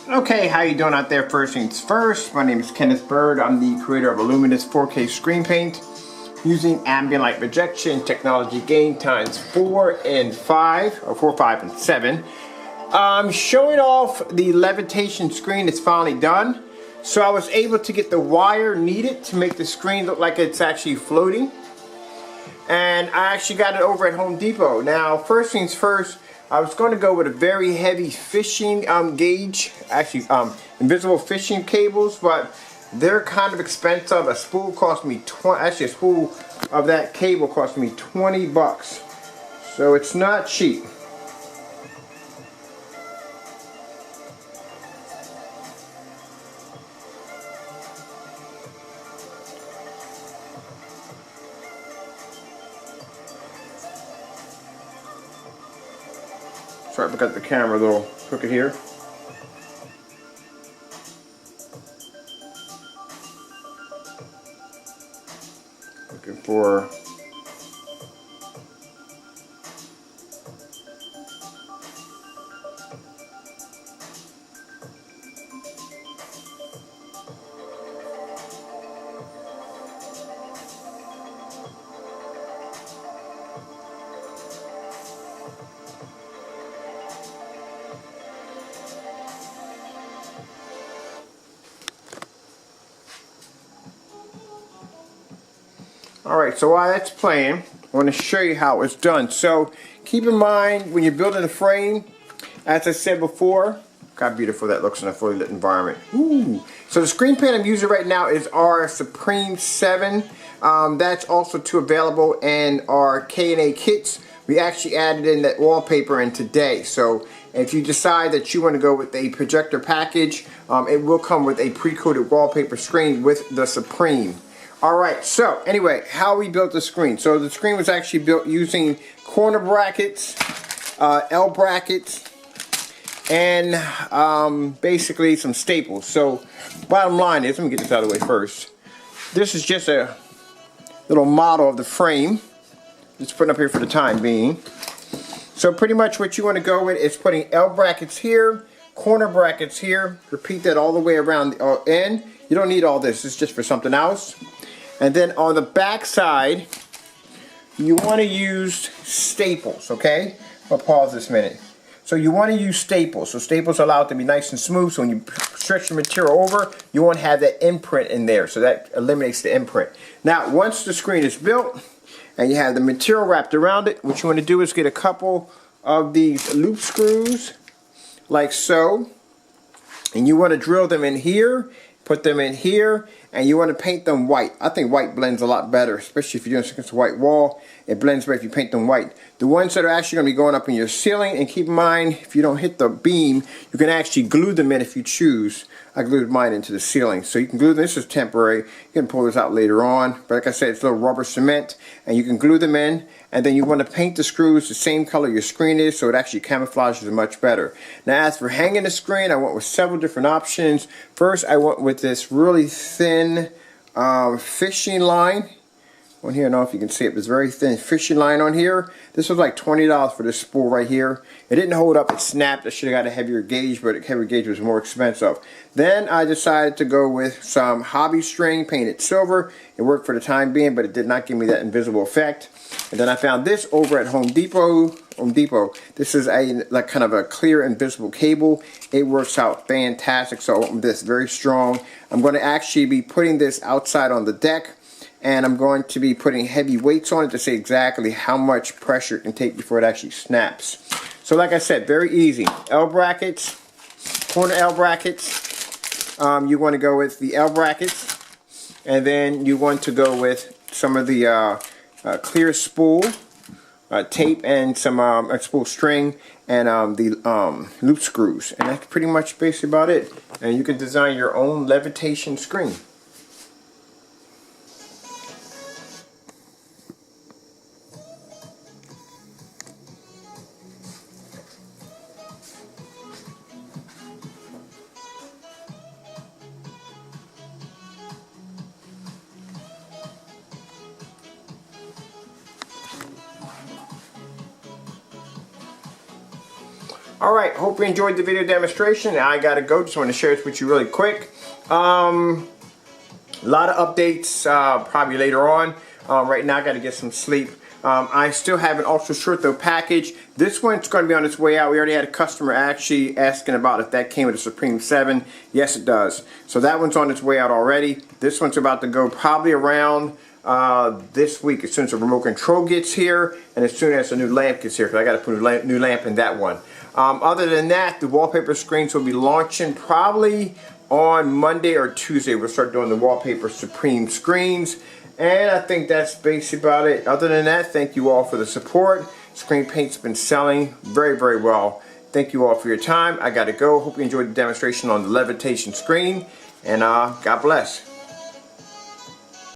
Okay, how you doing out there? First things first, my name is Kenneth Bird. I'm the creator of a luminous 4K screen paint using ambient light projection technology gain times 4 and 5, or 4, 5, and 7. Showing off the levitation screen is finally done. So I was able to get the wire needed to make the screen look like it's actually floating. And I actually got it over at Home Depot. Now, first things first, I was going to go with a very heavy fishing gauge, actually invisible fishing cables, but they're kind of expensive. A spool cost me a spool of that cable cost me 20 bucks. So it's not cheap. Sorry, I got the camera a little crooked here. Looking for Alright, so while that's playing, I want to show you how it's done. So keep in mind when you're building a frame, as I said before, look how beautiful that looks in a fully lit environment. Ooh. So the screen paint I'm using right now is our Supreme 7. That's also available in our K&A kits. We actually added in that wallpaper in today. So if you decide that you want to go with a projector package, it will come with a pre-coated wallpaper screen with the Supreme. Alright, so anyway, how we built the screen. So the screen was actually built using corner brackets, L brackets, and basically some staples. So bottom line is, let me get this out of the way first. This is just a little model of the frame. Just putting up here for the time being. So pretty much what you want to go with is putting L brackets here, corner brackets here. Repeat that all the way around the end. You don't need all this. It's just for something else. And then on the back side, you want to use staples, okay? I'll pause this minute. So you want to use staples. So staples allow it to be nice and smooth. So when you stretch the material over, you won't have that imprint in there. So that eliminates the imprint. Now, once the screen is built and you have the material wrapped around it, what you want to do is get a couple of these loop screws, like so. And you want to drill them in here, put them in here, and you want to paint them white. I think white blends a lot better, especially if you're doing against a white wall. It blends better if you paint them white. The ones that are actually going to be going up in your ceiling, and keep in mind, if you don't hit the beam, you can actually glue them in if you choose. I glued mine into the ceiling. So you can glue them. This is temporary. You can pull this out later on. But like I said, it's a little rubber cement, and you can glue them in. And then you want to paint the screws the same color your screen is, so it actually camouflages it much better. Now, as for hanging the screen, I went with several different options. First, I went with this really thin fishing line. On here, I don't know if you can see it, but it's very thin fishing line on here. This was like $20 for this spool right here. It didn't hold up, it snapped. I should have got a heavier gauge, but a heavier gauge was more expensive. Then I decided to go with some hobby string painted silver. It worked for the time being, but it did not give me that invisible effect. And then I found this over at Home Depot. This is a like kind of a clear invisible cable. It works out fantastic. So this very strong. I'm going to actually be putting this outside on the deck. And I'm going to be putting heavy weights on it to see exactly how much pressure it can take before it actually snaps. So like I said, very easy. L brackets, corner L brackets. You want to go with the L brackets. And then you want to go with some of the clear spool, tape, and some spool string, and the loop screws. And that's pretty much basically about it. And you can design your own levitation screen. Alright, hope you enjoyed the video demonstration. I gotta go, just want to share this with you really quick. A lot of updates probably later on. Right now I gotta get some sleep. I still have an ultra short throw package. This one's going to be on its way out. We already had a customer actually asking about if that came with a Supreme 7. Yes, it does. So that one's on its way out already. This one's about to go probably around this week as soon as the remote control gets here and as soon as the new lamp gets here, because I got to put a new lamp in that one. Other than that, the wallpaper screens will be launching probably on Monday or Tuesday. We'll start doing the wallpaper Supreme screens. And I think that's basically about it. Other than that, thank you all for the support. Screen paint's been selling very, very well. Thank you all for your time. I gotta go. Hope you enjoyed the demonstration on the levitation screen. And God bless.